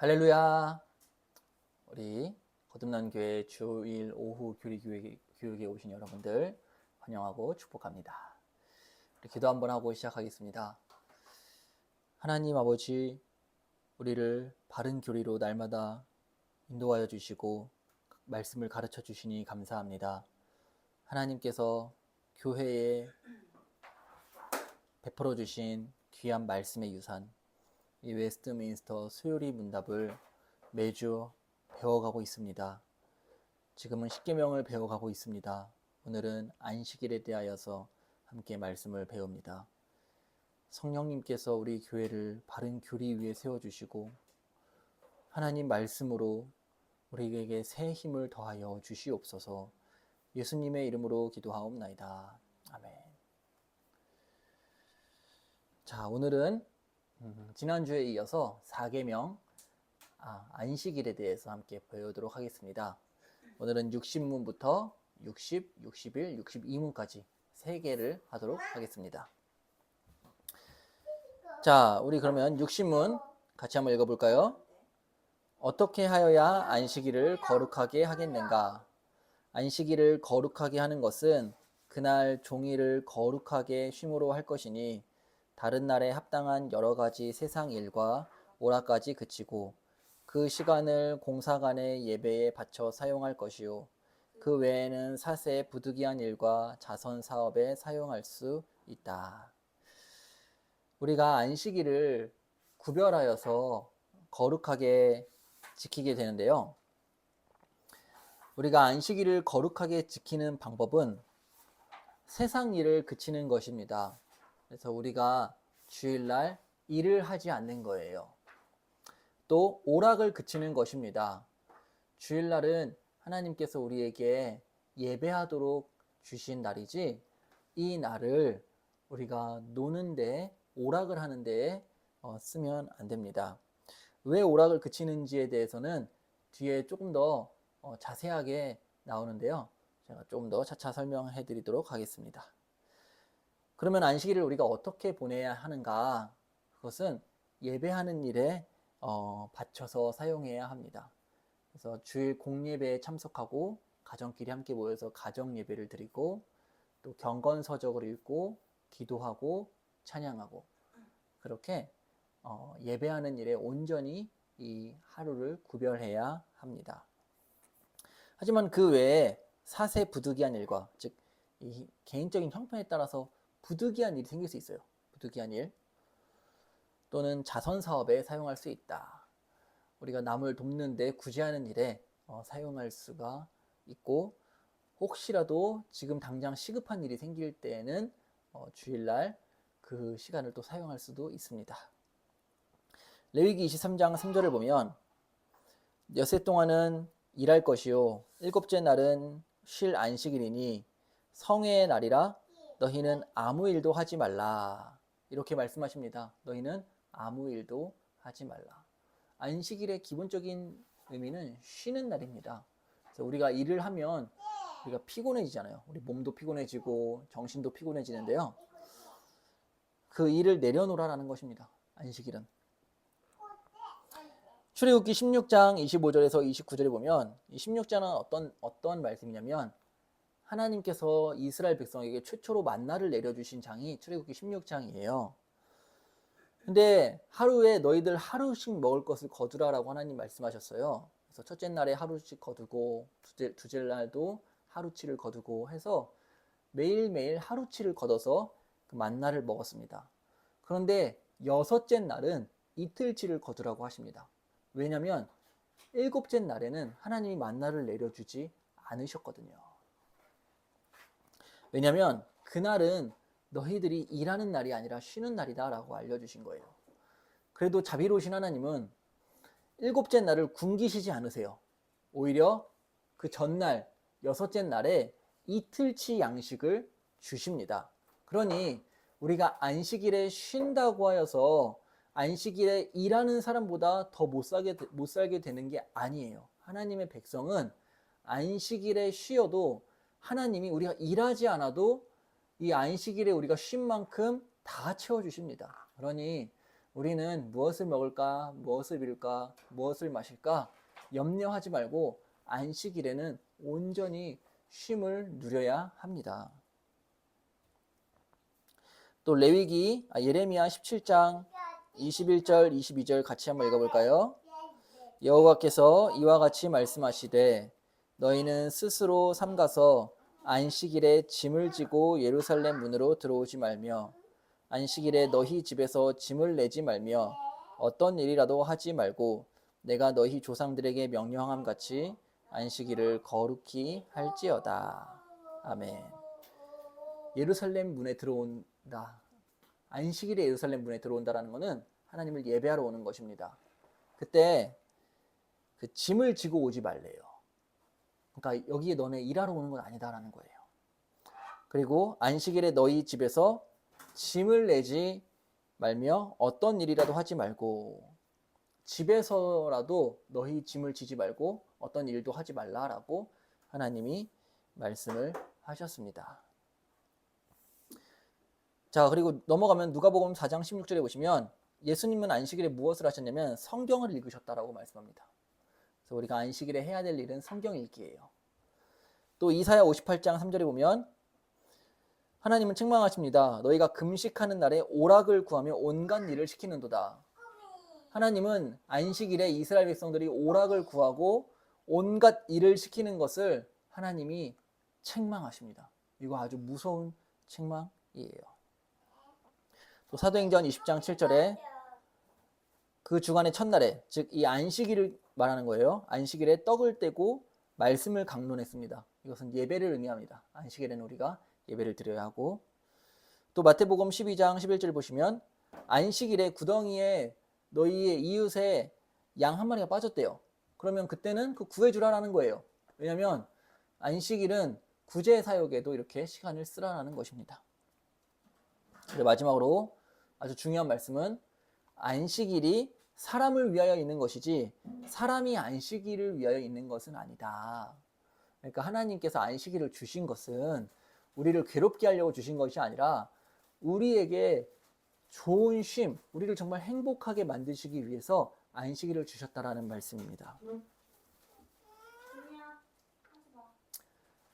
할렐루야. 우리 거듭난 교회 주일 오후 교육에 오신 여러분들 환영하고 축복합니다. 우리 기도 한번 하고 시작하겠습니다. 하나님 아버지, 우리를 바른 교리로 날마다 인도하여 주시고 말씀을 가르쳐 주시니 감사합니다. 하나님께서 교회에 베풀어 주신 귀한 말씀의 유산, 이 웨스트민스터 수요리 문답을 매주 배워가고 있습니다. 지금은 십계명을 배워가고 있습니다. 오늘은 안식일에 대하여서 함께 말씀을 배웁니다. 성령님께서 우리 교회를 바른 교리 위에 세워주시고 하나님 말씀으로 우리에게 새 힘을 더하여 주시옵소서. 예수님의 이름으로 기도하옵나이다. 아멘. 자, 오늘은 지난주에 이어서 4계명 안식일에 대해서 함께 배우도록 하겠습니다. 오늘은 60문부터 60, 61, 62문까지 3개를 하도록 하겠습니다. 자, 우리 그러면 60문 같이 한번 읽어볼까요? 어떻게 하여야 안식일을 거룩하게 하겠는가? 안식일을 거룩하게 하는 것은 그날 종일을 거룩하게 쉼으로 할 것이니 다른 날에 합당한 여러 가지 세상 일과 오락까지 그치고 그 시간을 공사간의 예배에 바쳐 사용할 것이요 그 외에는 사세 부득이한 일과 자선 사업에 사용할 수 있다. 우리가 안식일을 구별하여서 거룩하게 지키게 되는데요. 우리가 안식일을 거룩하게 지키는 방법은 세상 일을 그치는 것입니다. 그래서 우리가 주일날 일을 하지 않는 거예요. 또 오락을 그치는 것입니다. 주일날은 하나님께서 우리에게 예배하도록 주신 날이지 이 날을 우리가 노는데 오락을 하는데 쓰면 안 됩니다. 왜 오락을 그치는지에 대해서는 뒤에 조금 더 자세하게 나오는데요. 제가 조금 더 차차 설명해 드리도록 하겠습니다. 그러면 안식일을 우리가 어떻게 보내야 하는가? 그것은 예배하는 일에 바쳐서 사용해야 합니다. 그래서 주일 공예배에 참석하고 가정끼리 함께 모여서 가정 예배를 드리고 또 경건서적을 읽고 기도하고 찬양하고 그렇게 예배하는 일에 온전히 이 하루를 구별해야 합니다. 하지만 그 외에 사세 부득이한 일과 즉 이 개인적인 형편에 따라서 부득이한 일이 생길 수 있어요. 부득이한 일 또는 자선 사업에 사용할 수 있다. 우리가 남을 돕는데 구제하는 일에 사용할 수가 있고 혹시라도 지금 당장 시급한 일이 생길 때에는 주일날 그 시간을 또 사용할 수도 있습니다. 레위기 23장 3절을 보면 엿새 동안은 일할 것이요 일곱째 날은 쉴 안식일이니 성회의 날이라 너희는 아무 일도 하지 말라. 이렇게 말씀하십니다. 너희는 아무 일도 하지 말라. 안식일의 기본적인 의미는 쉬는 날입니다. 그래서 우리가 일을 하면 우리가 피곤해지잖아요. 우리 몸도 피곤해지고 정신도 피곤해지는데요. 그 일을 내려놓으라는 것입니다. 안식일은. 출애굽기 16장 25절에서 29절에 보면 이 16장은 어떤 말씀이냐면 하나님께서 이스라엘 백성에게 최초로 만나를 내려주신 장이 출애굽기 16장이에요. 근데 하루에 너희들 하루씩 먹을 것을 거두라라고 하나님 말씀하셨어요. 그래서 첫째 날에 하루씩 거두고 두째 날도 하루치를 거두고 해서 매일매일 하루치를 걷어서 그 만나를 먹었습니다. 그런데 여섯째 날은 이틀치를 거두라고 하십니다. 왜냐하면 일곱째 날에는 하나님이 만나를 내려주지 않으셨거든요. 왜냐하면 그날은 너희들이 일하는 날이 아니라 쉬는 날이다 라고 알려주신 거예요. 그래도 자비로우신 하나님은 일곱째 날을 굶기시지 않으세요. 오히려 그 전날 여섯째 날에 이틀치 양식을 주십니다. 그러니 우리가 안식일에 쉰다고 하여서 안식일에 일하는 사람보다 더 못 살게 되는 게 아니에요. 하나님의 백성은 안식일에 쉬어도 하나님이 우리가 일하지 않아도 이 안식일에 우리가 쉰 만큼 다 채워주십니다. 그러니 우리는 무엇을 먹을까, 무엇을 입을까, 무엇을 마실까 염려하지 말고 안식일에는 온전히 쉼을 누려야 합니다. 또 예레미야 17장 21절, 22절 같이 한번 읽어볼까요? 여호와께서 이와 같이 말씀하시되 너희는 스스로 삼가서 안식일에 짐을 지고 예루살렘 문으로 들어오지 말며 안식일에 너희 집에서 짐을 내지 말며 어떤 일이라도 하지 말고 내가 너희 조상들에게 명령함 같이 안식일을 거룩히 할지어다. 아멘. 예루살렘 문에 들어온다. 안식일에 예루살렘 문에 들어온다라는 것은 하나님을 예배하러 오는 것입니다. 그때 그 짐을 지고 오지 말래요. 그러니까 여기에 너네 일하러 오는 건 아니다라는 거예요. 그리고 안식일에 너희 집에서 짐을 내지 말며 어떤 일이라도 하지 말고 집에서라도 너희 짐을 지지 말고 어떤 일도 하지 말라라고 하나님이 말씀을 하셨습니다. 자, 그리고 넘어가면 누가복음 4장 16절에 보시면 예수님은 안식일에 무엇을 하셨냐면 성경을 읽으셨다라고 말씀합니다. 그래서 우리가 안식일에 해야 될 일은 성경 읽기예요. 또 이사야 58장 3절에 보면 하나님은 책망하십니다. 너희가 금식하는 날에 오락을 구하며 온갖 일을 시키는도다. 하나님은 안식일에 이스라엘 백성들이 오락을 구하고 온갖 일을 시키는 것을 하나님이 책망하십니다. 이거 아주 무서운 책망이에요. 또 사도행전 20장 7절에 그 주간의 첫날에, 즉 이 안식일을 말하는 거예요. 안식일에 떡을 떼고 말씀을 강론했습니다. 이것은 예배를 의미합니다. 안식일에는 우리가 예배를 드려야 하고, 또 마태복음 12장 11절 보시면 안식일에 구덩이에 너희의 이웃의 양 한 마리가 빠졌대요. 그러면 그때는 그 구해주라라는 거예요. 왜냐하면 안식일은 구제 사역에도 이렇게 시간을 쓰라라는 것입니다. 그리고 마지막으로 아주 중요한 말씀은 안식일이 사람을 위하여 있는 것이지 사람이 안식일을 위하여 있는 것은 아니다. 그러니까 하나님께서 안식일을 주신 것은 우리를 괴롭게 하려고 주신 것이 아니라 우리에게 좋은 쉼, 우리를 정말 행복하게 만드시기 위해서 안식일을 주셨다라는 말씀입니다.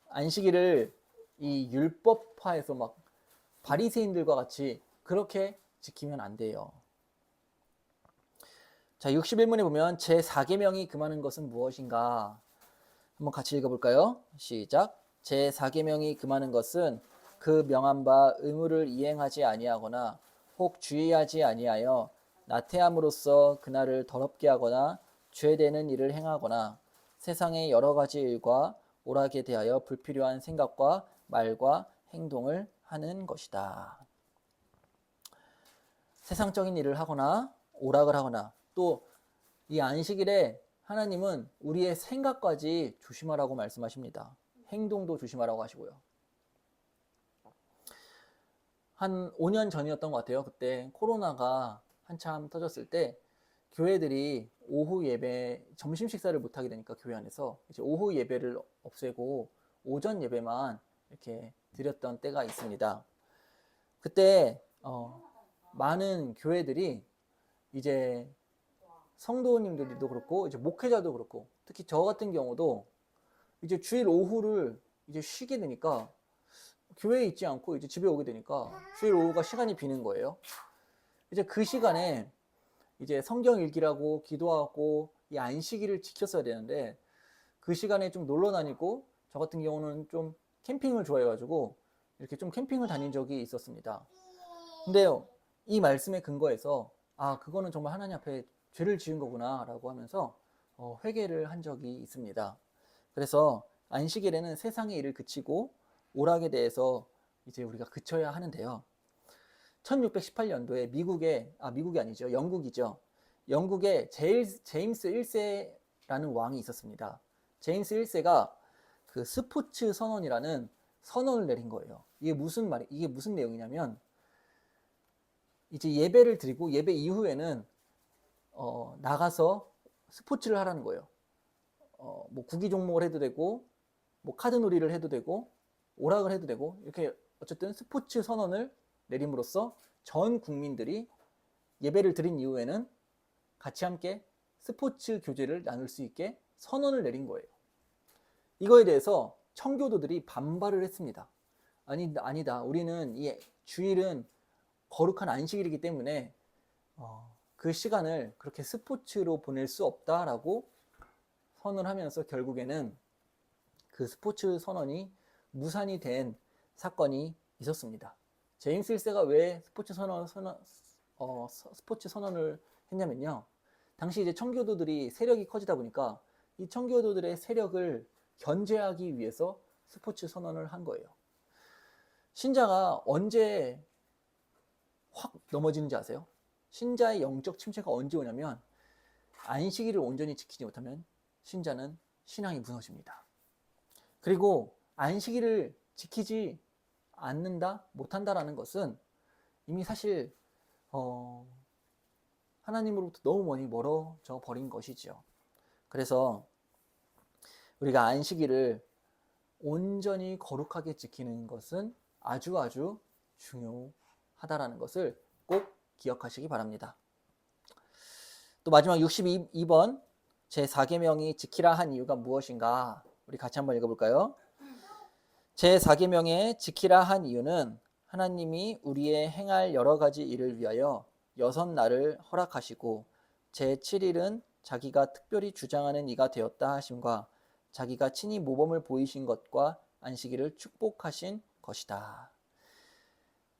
안식일을 이 율법화해서 막 바리새인들과 같이 그렇게 지키면 안 돼요. 자, 61문에 보면 제4계명이 금하는 것은 무엇인가? 한번 같이 읽어볼까요? 시작. 제4계명이 금하는 것은 그 명한 바 의무를 이행하지 아니하거나 혹 주의하지 아니하여 나태함으로써 그날을 더럽게 하거나 죄되는 일을 행하거나 세상의 여러 가지 일과 오락에 대하여 불필요한 생각과 말과 행동을 하는 것이다. 세상적인 일을 하거나 오락을 하거나 또 이 안식일에 하나님은 우리의 생각까지 조심하라고 말씀하십니다. 행동도 조심하라고 하시고요. 한 5년 전이었던 것 같아요. 그때 코로나가 한참 터졌을 때 교회들이 오후 예배, 점심 식사를 못하게 되니까 교회 안에서 이제 오후 예배를 없애고 오전 예배만 이렇게 드렸던 때가 있습니다. 그때 많은 교회들이 이제 성도님들도 그렇고 이제 목회자도 그렇고 특히 저 같은 경우도 이제 주일 오후를 이제 쉬게 되니까 교회에 있지 않고 이제 집에 오게 되니까 주일 오후가 시간이 비는 거예요. 이제 그 시간에 이제 성경 읽기라고 기도하고 이 안식일을 지켰어야 되는데 그 시간에 좀 놀러 다니고 저 같은 경우는 좀 캠핑을 좋아해가지고 이렇게 좀 캠핑을 다닌 적이 있었습니다. 근데요, 이 말씀에 근거해서 그거는 정말 하나님 앞에 죄를 지은 거구나 라고 하면서 회개를 한 적이 있습니다. 그래서 안식일에는 세상의 일을 그치고 오락에 대해서 이제 우리가 그쳐야 하는데요. 1618년도에 미국이 아니죠. 영국이죠. 영국에 제임스 1세라는 왕이 있었습니다. 제임스 1세가 그 스포츠 선언이라는 선언을 내린 거예요. 이게 무슨 내용이냐면 이제 예배를 드리고 예배 이후에는 나가서 스포츠를 하라는 거예요. 뭐 구기 종목을 해도 되고 뭐 카드놀이를 해도 되고 오락을 해도 되고 이렇게 어쨌든 스포츠 선언을 내림으로써 전 국민들이 예배를 드린 이후에는 같이 함께 스포츠 교제를 나눌 수 있게 선언을 내린 거예요. 이거에 대해서 청교도들이 반발을 했습니다. 아니다. 우리는 이 주일은 거룩한 안식일이기 때문에 그 시간을 그렇게 스포츠로 보낼 수 없다라고 선언하면서 결국에는 그 스포츠 선언이 무산이 된 사건이 있었습니다. 제임스 1세가 왜 스포츠 선언을 했냐면요. 당시 이제 청교도들이 세력이 커지다 보니까 이 청교도들의 세력을 견제하기 위해서 스포츠 선언을 한 거예요. 신자가 언제 확 넘어지는지 아세요? 신자의 영적 침체가 언제 오냐면 안식일을 온전히 지키지 못하면 신자는 신앙이 무너집니다. 그리고 안식일을 지키지 않는다, 못한다라는 것은 이미 사실 하나님으로부터 너무 많이 멀어져 버린 것이죠. 그래서 우리가 안식일을 온전히 거룩하게 지키는 것은 아주 중요하다라는 것을 꼭 기억하시기 바랍니다. 또 마지막 62번 제4계명이 지키라 한 이유가 무엇인가? 우리 같이 한번 읽어볼까요? 제4계명에 지키라 한 이유는 하나님이 우리의 행할 여러 가지 일을 위하여 6날을 허락하시고 제7일은 자기가 특별히 주장하는 이가 되었다 하심과 자기가 친히 모범을 보이신 것과 안식일을 축복하신 것이다.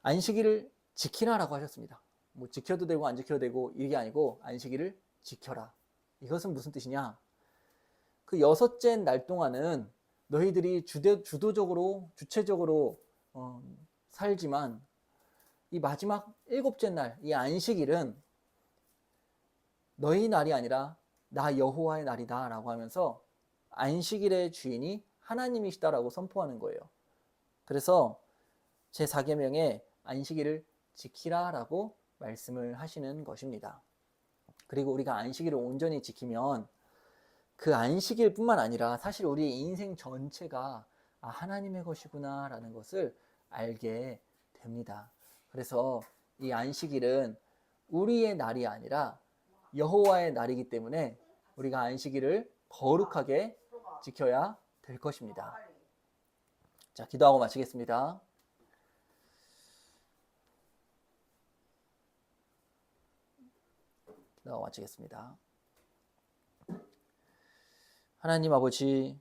안식일을 지키라라고 하셨습니다. 뭐 지켜도 되고 안 지켜도 되고 이게 아니고 안식일을 지켜라. 이것은 무슨 뜻이냐? 그 6째 날 동안은 너희들이 주체적으로 살지만 이 마지막 7째 날, 이 안식일은 너희 날이 아니라 나 여호와의 날이다 라고 하면서 안식일의 주인이 하나님이시다라고 선포하는 거예요. 그래서 제4계명에 안식일을 지키라 라고 말씀을 하시는 것입니다. 그리고 우리가 안식일을 온전히 지키면 그 안식일 뿐만 아니라 사실 우리의 인생 전체가 하나님의 것이구나 라는 것을 알게 됩니다. 그래서 이 안식일은 우리의 날이 아니라 여호와의 날이기 때문에 우리가 안식일을 거룩하게 지켜야 될 것입니다. 자, 기도하고 마치겠습니다. 기도하고 마치겠습니다. 하나님 아버지,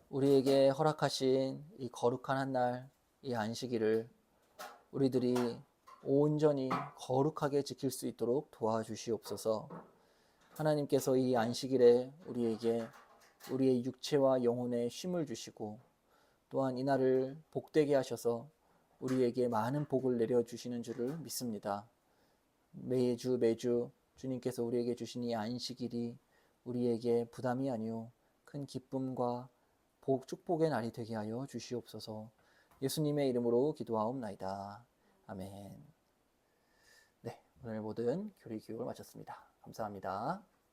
우리에게 허락하신 이 거룩한 한 날, 이 안식일을 우리들이 온전히 거룩하게 지킬 수 있도록 도와주시옵소서. 하나님께서 이 안식일에 우리에게 우리의 육체와 영혼에 쉼을 주시고 또한 이 날을 복되게 하셔서 우리에게 많은 복을 내려주시는 줄을 믿습니다. 매주 주님께서 우리에게 주신 이 안식일이 우리에게 부담이 아니오 큰 기쁨과 축복의 날이 되게 하여 주시옵소서. 예수님의 이름으로 기도하옵나이다. 아멘. 네, 오늘 모든 교리 교육을 마쳤습니다. 감사합니다.